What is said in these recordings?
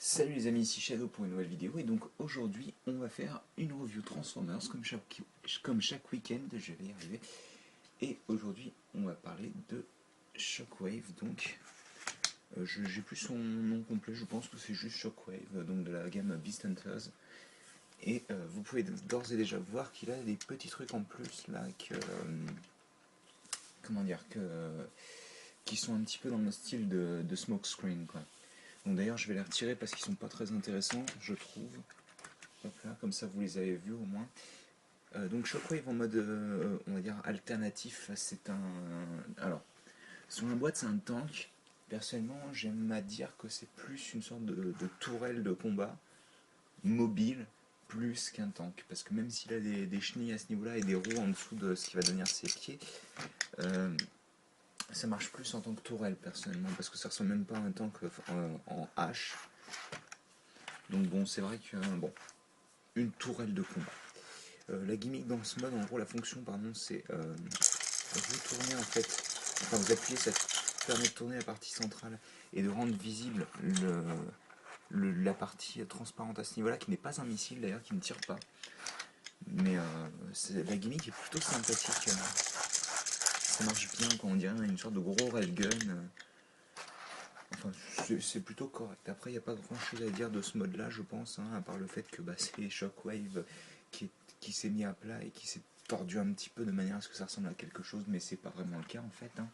Salut les amis, ici Shadow pour une nouvelle vidéo et donc aujourd'hui on va faire une review Transformers comme chaque week-end, je vais y arriver. Et aujourd'hui on va parler de Shockwave, donc j'ai plus son nom complet, je pense que c'est juste Shockwave, donc de la gamme Beast Hunters. Et vous pouvez d'ores et déjà voir qu'il a des petits trucs en plus là qui sont un petit peu dans le style de Smokescreen quoi. Donc d'ailleurs je vais les retirer parce qu'ils sont pas très intéressants je trouve. Hop là, comme ça vous les avez vus au moins. Donc Shockwave en mode on va dire alternatif, c'est un. Alors, sur la boîte c'est un tank. Personnellement j'aime à dire que c'est plus une sorte de tourelle de combat mobile plus qu'un tank. Parce que même s'il a des chenilles à ce niveau là et des roues en dessous de ce qui va devenir ses pieds, ça marche plus en tant que tourelle personnellement. Parce que ça ressemble même pas à un tank en H. Donc bon, c'est vrai que bon, une tourelle de combat. La gimmick dans ce mode, en gros, la fonction, pardon, c'est retourner en fait. Enfin, vous appuyez, ça permet de tourner la partie centrale et de rendre visible la partie transparente à ce niveau-là, qui n'est pas un missile d'ailleurs, qui ne tire pas. Mais la gimmick est plutôt sympathique. Ça marche bien quand on dirait une sorte de gros railgun. Enfin, c'est plutôt correct. Après, il n'y a pas grand chose à dire de ce mode-là, je pense, hein, à part le fait que c'est Shockwave qui s'est mis à plat et qui s'est tordu un petit peu de manière à ce que ça ressemble à quelque chose, mais c'est pas vraiment le cas en fait, hein,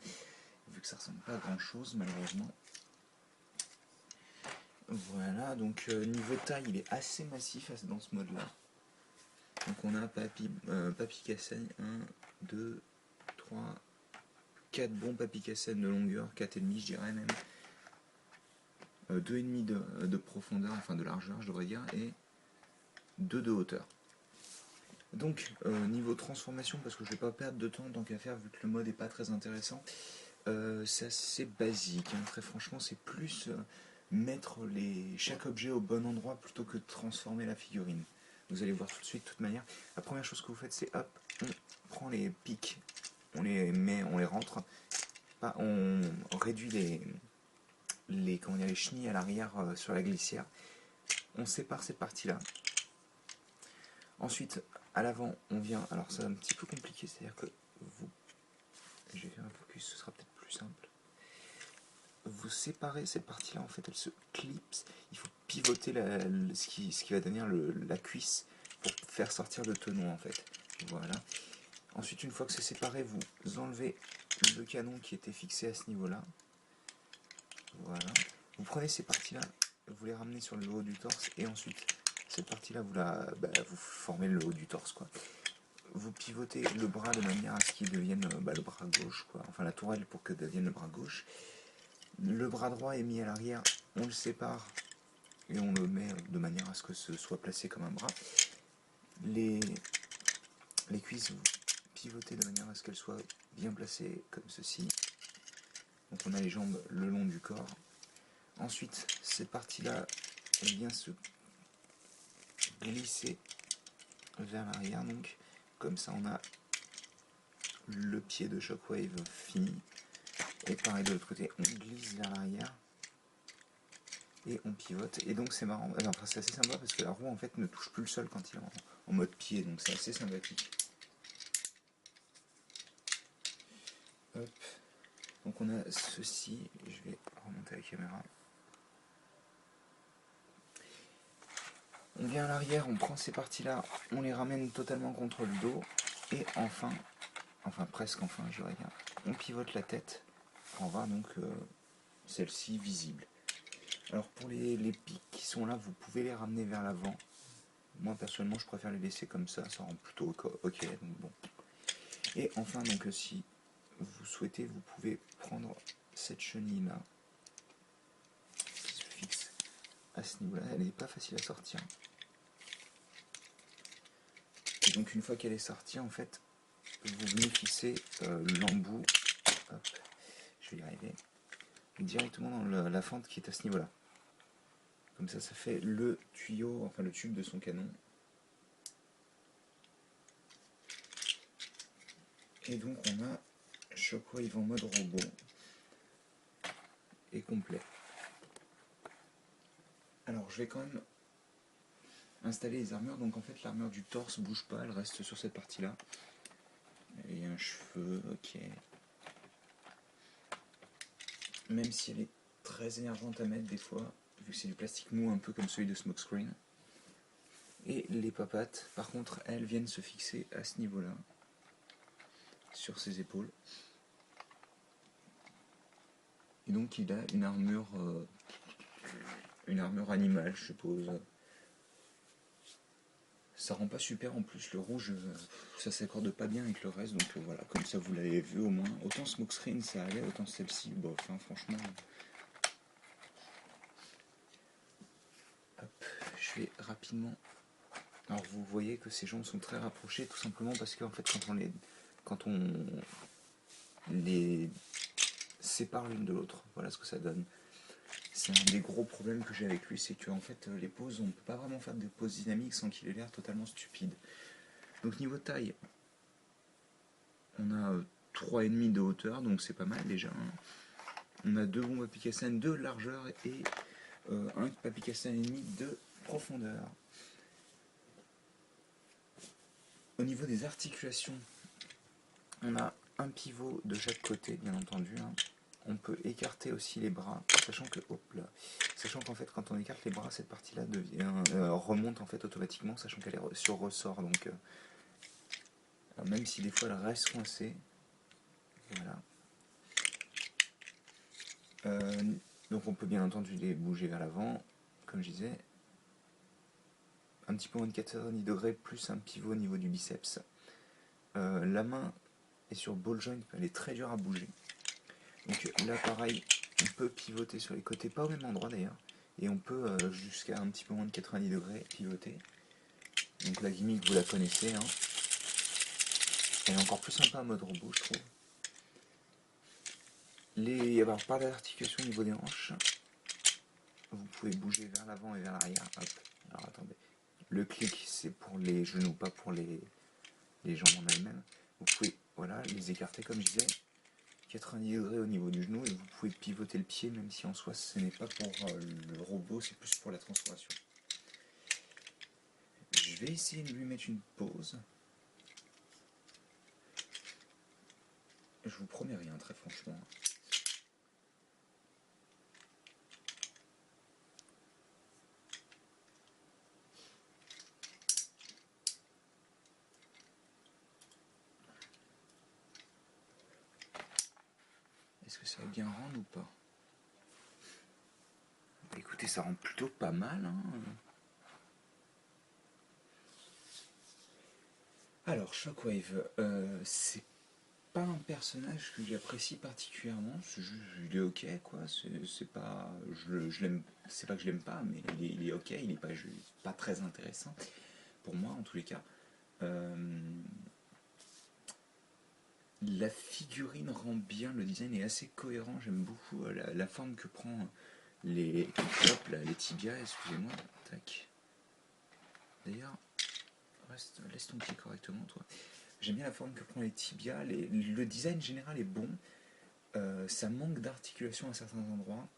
vu que ça ressemble pas à grand chose malheureusement. Voilà, donc niveau taille, il est assez massif dans ce mode-là. Donc on a Papy Cassane, 1, 2, 3, 4 bons Papy Cassane de longueur, 4,5 je dirais même. 2,5 de profondeur, enfin de largeur je devrais dire, et 2 de hauteur. Donc niveau transformation, parce que je vais pas perdre de temps tant qu'à faire vu que le mode est pas très intéressant, c'est assez basique, hein. Très franchement c'est plus mettre chaque objet au bon endroit plutôt que de transformer la figurine. Vous allez voir tout de suite, de toute manière. La première chose que vous faites c'est hop, on prend les pics, on les met, on les rentre, on réduit les chenilles à l'arrière sur la glissière. On sépare cette partie-là. Ensuite, à l'avant, on vient. Alors, c'est un petit peu compliqué, c'est-à-dire que vous. Je vais faire un focus, ce sera peut-être plus simple. Vous séparez cette partie-là, en fait, elle se clipse. Il faut pivoter ce qui va devenir la cuisse pour faire sortir le tenon, en fait. Voilà. Ensuite, une fois que c'est séparé, vous enlevez le canon qui était fixé à ce niveau-là. Voilà. Vous prenez ces parties-là, vous les ramenez sur le haut du torse et ensuite cette partie-là, vous formez le haut du torse, quoi. Vous pivotez le bras de manière à ce qu'il devienne le bras gauche, quoi. Enfin la tourelle pour que devienne le bras gauche. Le bras droit est mis à l'arrière, on le sépare et on le met de manière à ce que ce soit placé comme un bras. Les cuisses, vous pivotez de manière à ce qu'elles soient bien placées comme ceci. Donc on a les jambes le long du corps. Ensuite, cette partie-là, elle vient se glisser vers l'arrière, donc comme ça on a le pied de Shockwave fini. Et pareil de l'autre côté, on glisse vers l'arrière et on pivote. Et donc c'est marrant, enfin, c'est assez sympa parce que la roue en fait ne touche plus le sol quand il est en mode pied, donc c'est assez sympathique. Hop. Donc on a ceci, je vais remonter la caméra. On vient à l'arrière, on prend ces parties-là, on les ramène totalement contre le dos, et enfin presque enfin, je dirais bien, on pivote la tête pour avoir donc celle-ci visible. Alors pour les pics qui sont là, vous pouvez les ramener vers l'avant. Moi personnellement, je préfère les laisser comme ça rend plutôt ok. Donc bon. Et enfin, donc si vous souhaitez, vous pouvez prendre cette chenille là qui se fixe à ce niveau-là. Elle n'est pas facile à sortir. Et donc une fois qu'elle est sortie, en fait, vous venez fixer l'embout. Hop, je vais y arriver. Directement dans la fente qui est à ce niveau-là. Comme ça fait le tuyau, enfin le tube de son canon. Et donc on a Shockwave en mode robot et complet. Alors je vais quand même installer les armures, donc en fait l'armure du torse bouge pas, elle reste sur cette partie là. Il y a un cheveu, ok. Même si elle est très énervante à mettre des fois, vu que c'est du plastique mou un peu comme celui de Smokescreen. Et les papates, par contre, elles viennent se fixer à ce niveau-là, sur ses épaules. Et donc il a une armure animale, je suppose. Ça rend pas super en plus, le rouge, ça s'accorde pas bien avec le reste, donc voilà, comme ça vous l'avez vu au moins. Autant Smokescreen ça allait, autant celle-ci, bon, enfin franchement... Hop, je vais rapidement... Alors vous voyez que ces jambes sont très rapprochées, tout simplement parce qu'en fait quand on les sépare l'une de l'autre, voilà ce que ça donne. C'est un des gros problèmes que j'ai avec lui, c'est que en fait les poses, on ne peut pas vraiment faire des poses dynamiques sans qu'il ait l'air totalement stupide. Donc niveau taille, on a 3,5 de hauteur, donc c'est pas mal déjà. On a 2 bons papicassen de largeur et un papicassen et demi de profondeur. Au niveau des articulations, on a un pivot de chaque côté, bien entendu. On peut écarter aussi les bras, sachant qu'en fait, quand on écarte les bras, cette partie-là remonte en fait automatiquement, sachant qu'elle est sur ressort. Donc, même si des fois elle reste coincée, voilà. Donc, on peut bien entendu les bouger vers l'avant, comme je disais. Un petit peu moins de 90 degrés, plus un pivot au niveau du biceps. La main est sur ball joint, elle est très dure à bouger. Donc là pareil, on peut pivoter sur les côtés, pas au même endroit d'ailleurs, et on peut jusqu'à un petit peu moins de 90 degrés pivoter. Donc la gimmick vous la connaissez, hein. Elle est encore plus sympa en mode robot je trouve. Alors par l'articulation au niveau des hanches, vous pouvez bouger vers l'avant et vers l'arrière. Hop. Alors attendez, le clic c'est pour les genoux, pas pour les jambes en elles-mêmes. Vous pouvez voilà, les écarter comme je disais. 90 degrés au niveau du genou et vous pouvez pivoter le pied, même si en soi ce n'est pas pour le robot, c'est plus pour la transformation. Je vais essayer de lui mettre une pause. Je vous promets rien, très franchement. Est-ce que ça va bien rendre ou pas? Écoutez, ça rend plutôt pas mal, hein. Alors, Shockwave, c'est pas un personnage que j'apprécie particulièrement. C'est juste, il est ok, quoi. C'est pas, je l'aime, c'est pas que je l'aime pas, mais il est ok. Il est pas très intéressant pour moi, en tous les cas. La figurine rend bien, le design est assez cohérent. J'aime beaucoup la forme que prend les tibias. Excusez-moi. Tac. D'ailleurs, laisse ton pied correctement, toi. J'aime bien la forme que prend les tibias. Le design général est bon. Ça manque d'articulation à certains endroits.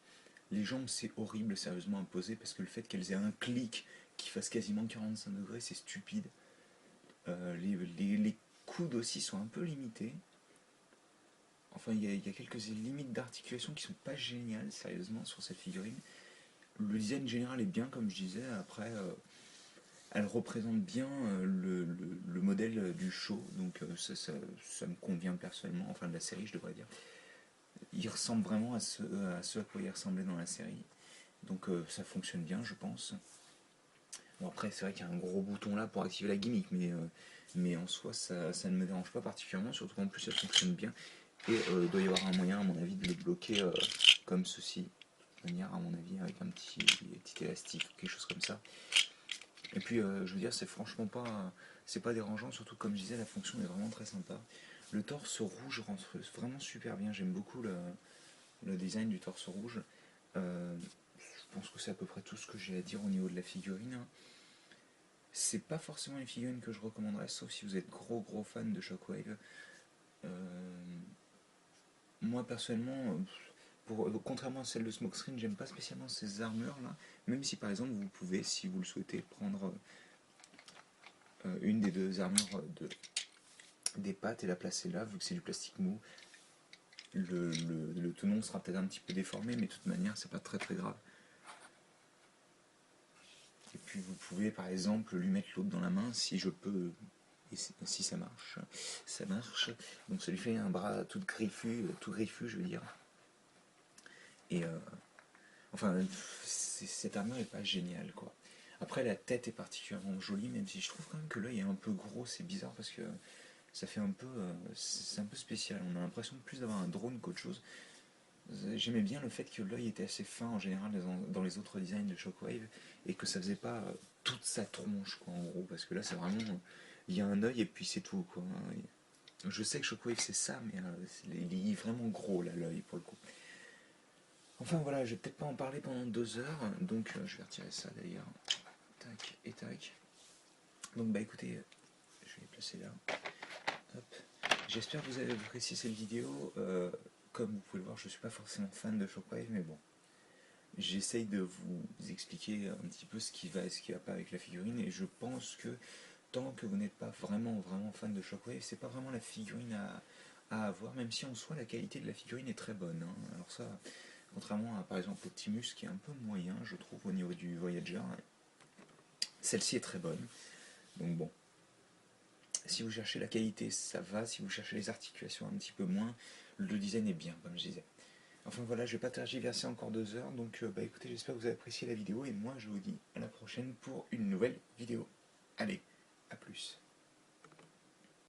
Les jambes, c'est horrible, sérieusement, à poser, parce que le fait qu'elles aient un clic qui fasse quasiment 45 degrés, c'est stupide. Les coudes aussi sont un peu limités. Enfin, il y a quelques limites d'articulation qui sont pas géniales, sérieusement, sur cette figurine. Le design général est bien, comme je disais. Après, elle représente bien le modèle du show, donc ça me convient personnellement, enfin de la série je devrais dire. Il ressemble vraiment à ce à quoi il ressemblait dans la série, donc ça fonctionne bien je pense. Bon après c'est vrai qu'il y a un gros bouton là pour activer la gimmick, mais en soi ça ne me dérange pas particulièrement, surtout qu'en plus ça fonctionne bien, et il doit y avoir un moyen à mon avis de le bloquer comme ceci, de manière à mon avis avec un petit élastique ou quelque chose comme ça. Et puis, je veux dire, c'est pas dérangeant, surtout comme je disais, la fonction est vraiment très sympa. Le torse rouge rentre vraiment super bien, j'aime beaucoup le design du torse rouge. Je pense que c'est à peu près tout ce que j'ai à dire au niveau de la figurine, hein. C'est pas forcément une figurine que je recommanderais, sauf si vous êtes gros fan de Shockwave. Moi personnellement, contrairement à celle de Smokescreen, j'aime pas spécialement ces armures là, même si par exemple vous pouvez, si vous le souhaitez, prendre une des deux armures des pattes et la placer là, vu que c'est du plastique mou. Le tenon sera peut-être un petit peu déformé, mais de toute manière c'est pas très grave. Et puis vous pouvez par exemple lui mettre l'autre dans la main si je peux, et si ça marche. Ça marche. Donc ça lui fait un bras tout griffu je veux dire. Et enfin, cette armure est pas géniale quoi. Après la tête est particulièrement jolie, même si je trouve quand même que l'œil est un peu gros, c'est bizarre parce que ça fait un peu, c'est un peu spécial. On a l'impression plus d'avoir un drone qu'autre chose. J'aimais bien le fait que l'œil était assez fin en général dans les autres designs de Shockwave et que ça faisait pas toute sa tronche quoi en gros, parce que là c'est vraiment, il y a un œil et puis c'est tout quoi. Je sais que Shockwave c'est ça, mais il est vraiment gros là l'œil pour le coup. Enfin voilà, je vais peut-être pas en parler pendant 2 heures, donc je vais retirer ça d'ailleurs. Tac et tac. Donc bah écoutez, je vais les placer là. Hop. J'espère que vous avez apprécié cette vidéo. Comme vous pouvez le voir, je ne suis pas forcément fan de Shockwave, mais bon. J'essaye de vous expliquer un petit peu ce qui va et ce qui va pas avec la figurine, et je pense que tant que vous n'êtes pas vraiment fan de Shockwave, c'est pas vraiment la figurine à avoir, même si en soi la qualité de la figurine est très bonne. Hein. Alors ça, contrairement à par exemple Optimus qui est un peu moyen, je trouve, au niveau du Voyager, celle-ci est très bonne. Donc bon, si vous cherchez la qualité, ça va. Si vous cherchez les articulations un petit peu moins, le design est bien, comme je disais. Enfin voilà, je vais pas tergiverser encore 2 heures, donc bah écoutez, j'espère que vous avez apprécié la vidéo, et moi je vous dis à la prochaine pour une nouvelle vidéo. Allez, à plus.